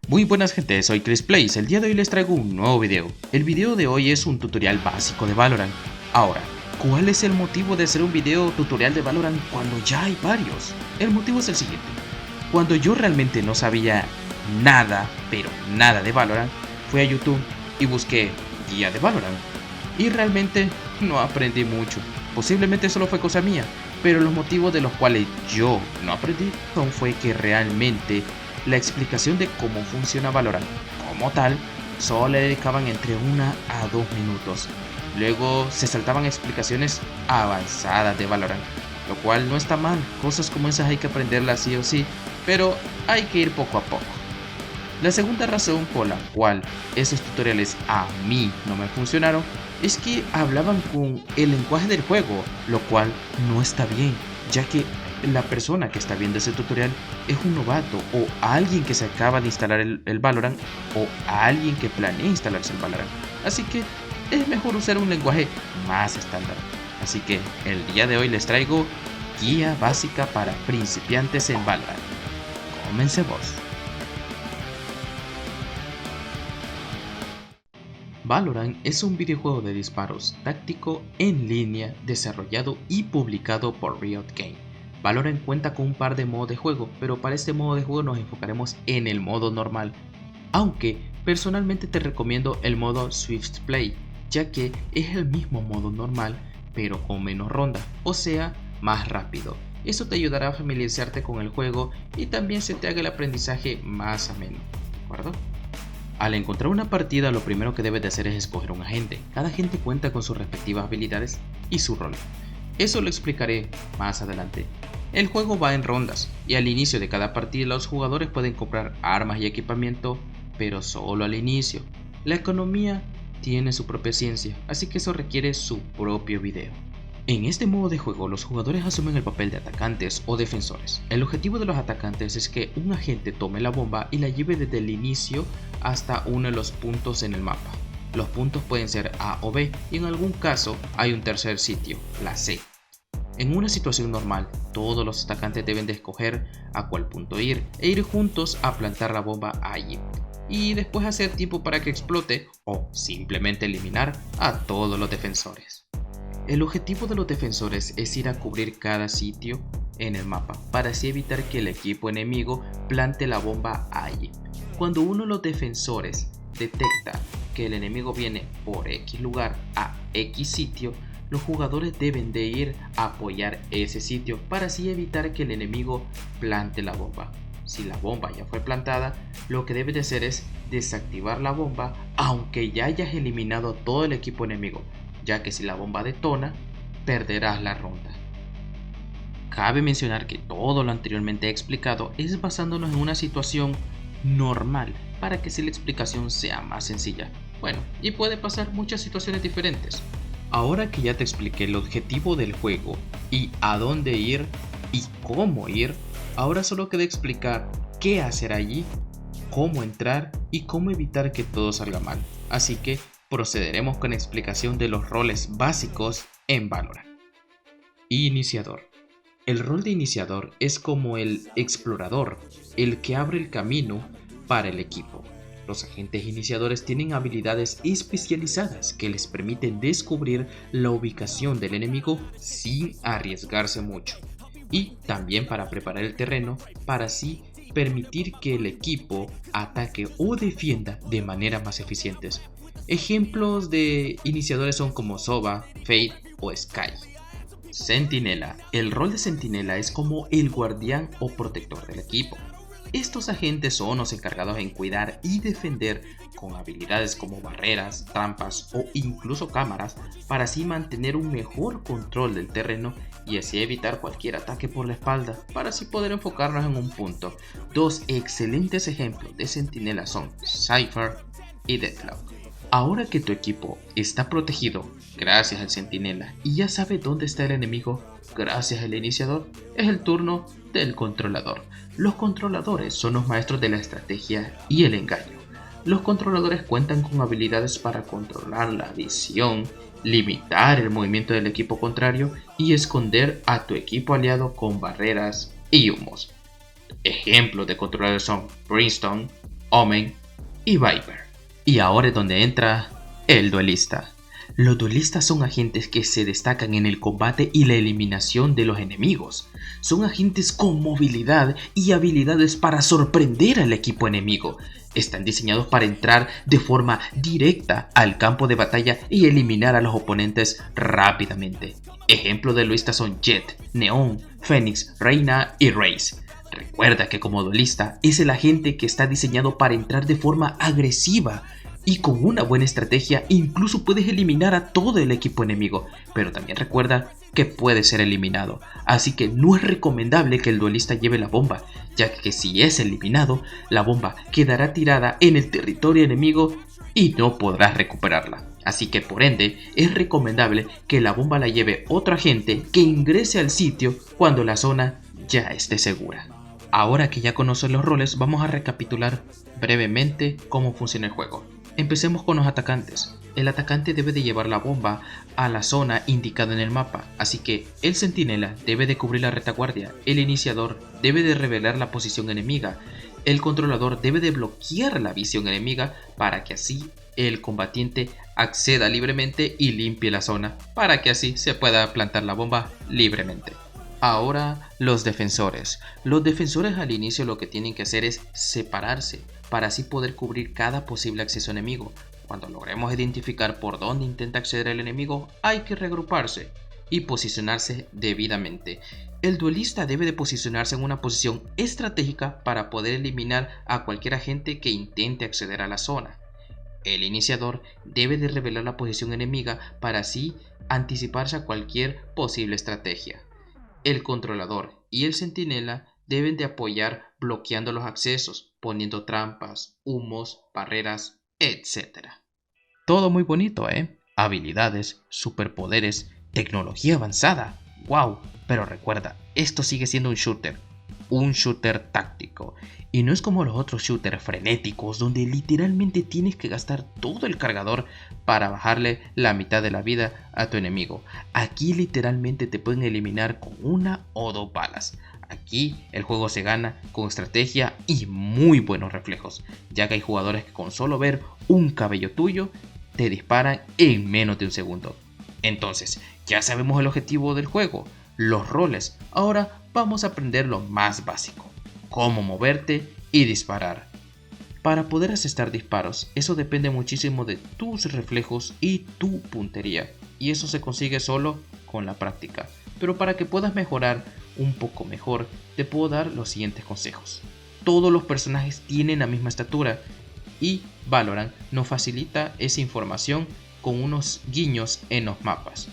Muy buenas gente, soy Chris Plays. El día de hoy les traigo un nuevo video. El video de hoy es un tutorial básico de Valorant. Ahora, ¿cuál es el motivo de hacer un video tutorial de Valorant cuando ya hay varios? El motivo es el siguiente. Cuando yo realmente no sabía nada, pero nada de Valorant, fui a YouTube y busqué guía de Valorant. Y realmente no aprendí mucho. Posiblemente solo fue cosa mía, pero los motivos de los cuales yo no aprendí fue que realmente la explicación de cómo funciona Valorant como tal solo le dedicaban entre 1 a 2 minutos. Luego se saltaban explicaciones avanzadas de Valorant, lo cual no está mal. Cosas como esas hay que aprenderlas sí o sí, pero hay que ir poco a poco. La segunda razón por la cual esos tutoriales a mí no me funcionaron es que hablaban con el lenguaje del juego, lo cual no está bien, ya que la persona que está viendo ese tutorial es un novato o alguien que se acaba de instalar el Valorant o alguien que planea instalarse el Valorant. Así que es mejor usar un lenguaje más estándar. Así que el día de hoy les traigo guía básica para principiantes en Valorant. Comencemos. Valorant es un videojuego de disparos táctico en línea desarrollado y publicado por Riot Games. Valorant cuenta con un par de modos de juego, pero para este modo de juego nos enfocaremos en el modo normal, aunque personalmente te recomiendo el modo Swift Play, ya que es el mismo modo normal pero con menos ronda, o sea, más rápido. Eso te ayudará a familiarizarte con el juego y también se te haga el aprendizaje más ameno, ¿de acuerdo? Al encontrar una partida, lo primero que debes de hacer es escoger un agente. Cada agente cuenta con sus respectivas habilidades y su rol. Eso lo explicaré más adelante. El juego va en rondas y al inicio de cada partida los jugadores pueden comprar armas y equipamiento, pero solo al inicio. La economía tiene su propia ciencia, así que eso requiere su propio video. En este modo de juego los jugadores asumen el papel de atacantes o defensores. El objetivo de los atacantes es que un agente tome la bomba y la lleve desde el inicio hasta uno de los puntos en el mapa. Los puntos pueden ser A o B y en algún caso hay un tercer sitio, la C. En una situación normal, todos los atacantes deben de escoger a cuál punto ir e ir juntos a plantar la bomba allí y después hacer tiempo para que explote o simplemente eliminar a todos los defensores. El objetivo de los defensores es ir a cubrir cada sitio en el mapa para así evitar que el equipo enemigo plante la bomba allí. Cuando uno de los defensores detecta que el enemigo viene por X lugar a X sitio, los jugadores deben de ir a apoyar ese sitio para así evitar que el enemigo plante la bomba. Si la bomba ya fue plantada, lo que debes de hacer es desactivar la bomba aunque ya hayas eliminado todo el equipo enemigo, ya que si la bomba detona, perderás la ronda. Cabe mencionar que todo lo anteriormente explicado es basándonos en una situación normal, para que así la explicación sea más sencilla. Bueno, y puede pasar muchas situaciones diferentes. Ahora que ya te expliqué el objetivo del juego y a dónde ir y cómo ir, ahora solo queda explicar qué hacer allí, cómo entrar y cómo evitar que todo salga mal. Así que procederemos con la explicación de los roles básicos en Valorant. Iniciador. El rol de iniciador es como el explorador, el que abre el camino para el equipo. Los agentes iniciadores tienen habilidades especializadas que les permiten descubrir la ubicación del enemigo sin arriesgarse mucho, y también para preparar el terreno para así permitir que el equipo ataque o defienda de manera más eficientes. Ejemplos de iniciadores son como Sova, Fade o Sky. Centinela. El rol de centinela es como el guardián o protector del equipo. Estos agentes son los encargados en cuidar y defender con habilidades como barreras, trampas o incluso cámaras para así mantener un mejor control del terreno y así evitar cualquier ataque por la espalda para así poder enfocarnos en un punto. Dos excelentes ejemplos de centinela son Cypher y Deathlock. Ahora que tu equipo está protegido gracias al centinela y ya sabe dónde está el enemigo gracias al iniciador, es el turno del controlador. Los controladores son los maestros de la estrategia y el engaño. Los controladores cuentan con habilidades para controlar la visión, limitar el movimiento del equipo contrario y esconder a tu equipo aliado con barreras y humos. Ejemplos de controladores son Brimstone, Omen y Viper. Y ahora es donde entra el duelista. Los duelistas son agentes que se destacan en el combate y la eliminación de los enemigos. Son agentes con movilidad y habilidades para sorprender al equipo enemigo. Están diseñados para entrar de forma directa al campo de batalla y eliminar a los oponentes rápidamente. Ejemplos de duelistas son Jett, Neon, Phoenix, Reina y Raze. Recuerda que como duelista es el agente que está diseñado para entrar de forma agresiva y con una buena estrategia incluso puedes eliminar a todo el equipo enemigo, pero también recuerda que puede ser eliminado, así que no es recomendable que el duelista lleve la bomba, ya que si es eliminado, la bomba quedará tirada en el territorio enemigo y no podrás recuperarla. Así que por ende es recomendable que la bomba la lleve otro agente que ingrese al sitio cuando la zona ya esté segura. Ahora que ya conocen los roles, vamos a recapitular brevemente cómo funciona el juego. Empecemos con los atacantes. El atacante debe de llevar la bomba a la zona indicada en el mapa, así que el centinela debe de cubrir la retaguardia, el iniciador debe de revelar la posición enemiga, el controlador debe de bloquear la visión enemiga para que así el combatiente acceda libremente y limpie la zona, para que así se pueda plantar la bomba libremente. Ahora los defensores. Los defensores al inicio lo que tienen que hacer es separarse para así poder cubrir cada posible acceso enemigo. Cuando logremos identificar por dónde intenta acceder el enemigo, hay que reagruparse y posicionarse debidamente. El duelista debe de posicionarse en una posición estratégica para poder eliminar a cualquier agente que intente acceder a la zona. El iniciador debe de revelar la posición enemiga para así anticiparse a cualquier posible estrategia. El controlador y el centinela deben de apoyar bloqueando los accesos, poniendo trampas, humos, barreras, etc. Todo muy bonito, ¿eh? Habilidades, superpoderes, tecnología avanzada. ¡Wow! Pero recuerda, esto sigue siendo un shooter táctico. Y no es como los otros shooters frenéticos donde literalmente tienes que gastar todo el cargador para bajarle la mitad de la vida a tu enemigo. Aquí literalmente te pueden eliminar con una o dos balas. Aquí el juego se gana con estrategia y muy buenos reflejos, ya que hay jugadores que con solo ver un cabello tuyo te disparan en menos de un segundo. Entonces, ya sabemos el objetivo del juego, los roles. Ahora vamos a aprender lo más básico: cómo moverte y disparar. Para poder asestar disparos, eso depende muchísimo de tus reflejos y tu puntería, y eso se consigue solo con la práctica. Pero para que puedas mejorar un poco mejor, te puedo dar los siguientes consejos. Todos los personajes tienen la misma estatura y Valorant nos facilita esa información con unos guiños en los mapas.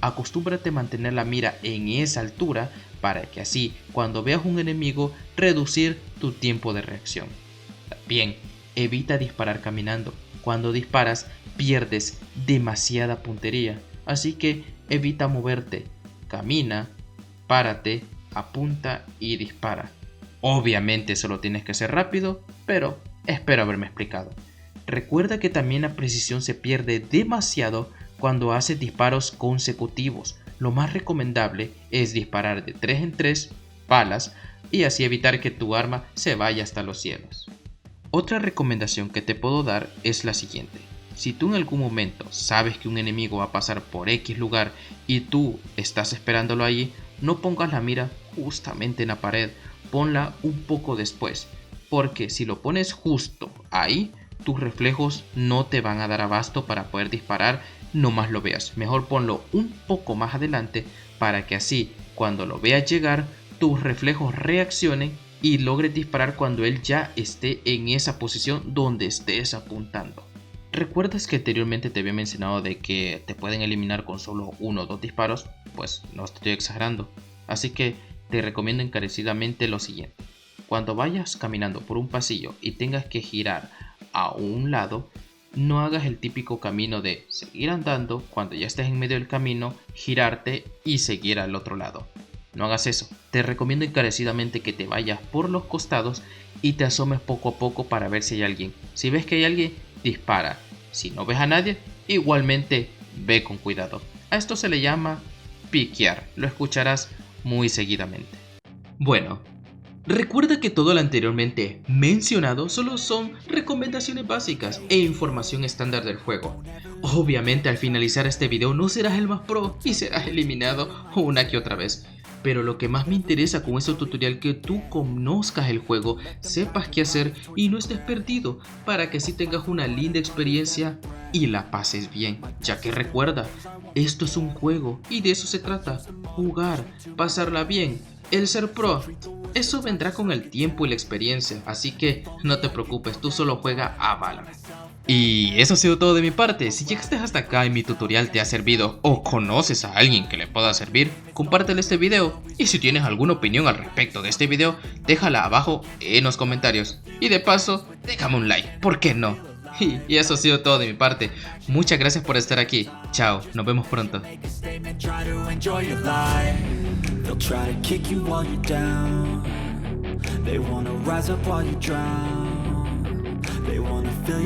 Acostúmbrate a mantener la mira en esa altura para que así, cuando veas un enemigo, reducir tu tiempo de reacción. También, evita disparar caminando. Cuando disparas, pierdes demasiada puntería. Así que evita moverte. Camina, párate, apunta y dispara. Obviamente solo tienes que ser rápido, pero espero haberme explicado. Recuerda que también la precisión se pierde demasiado cuando haces disparos consecutivos. Lo más recomendable es disparar de 3 en 3 balas y así evitar que tu arma se vaya hasta los cielos. Otra recomendación que te puedo dar es la siguiente. Si tú en algún momento sabes que un enemigo va a pasar por X lugar y tú estás esperándolo allí, no pongas la mira justamente en la pared, ponla un poco después, porque si lo pones justo ahí, tus reflejos no te van a dar abasto para poder disparar, no más lo veas. Mejor ponlo un poco más adelante para que así, cuando lo veas llegar, tus reflejos reaccionen y logres disparar cuando él ya esté en esa posición donde estés apuntando. ¿Recuerdas que anteriormente te había mencionado de que te pueden eliminar con solo 1 o 2 disparos? Pues no estoy exagerando. Así que te recomiendo encarecidamente lo siguiente. Cuando vayas caminando por un pasillo y tengas que girar a un lado, no hagas el típico camino de seguir andando, cuando ya estés en medio del camino, girarte y seguir al otro lado. No hagas eso. Te recomiendo encarecidamente que te vayas por los costados y te asomes poco a poco para ver si hay alguien. Si ves que hay alguien, dispara. Si no ves a nadie, igualmente ve con cuidado. A esto se le llama piquear. Lo escucharás muy seguidamente. Bueno, Recuerda que todo lo anteriormente mencionado solo son recomendaciones básicas e información estándar del juego. Obviamente al finalizar este video no serás el más pro y serás eliminado una que otra vez. Pero lo que más me interesa con este tutorial es que tú conozcas el juego, sepas qué hacer y no estés perdido, para que así tengas una linda experiencia y la pases bien. Ya que recuerda, esto es un juego y de eso se trata, jugar, pasarla bien, el ser pro. Eso vendrá con el tiempo y la experiencia, así que no te preocupes, tú solo juega a Valorant. Y eso ha sido todo de mi parte. Si llegaste hasta acá y mi tutorial te ha servido o conoces a alguien que le pueda servir, compártele este video. Y si tienes alguna opinión al respecto de este video, déjala abajo en los comentarios. Y de paso, déjame un like, ¿por qué no? Y eso ha sido todo de mi parte. Muchas gracias por estar aquí. Chao, nos vemos pronto. They'll try to kick you while you're down. They wanna rise up while you drown. They wanna fill your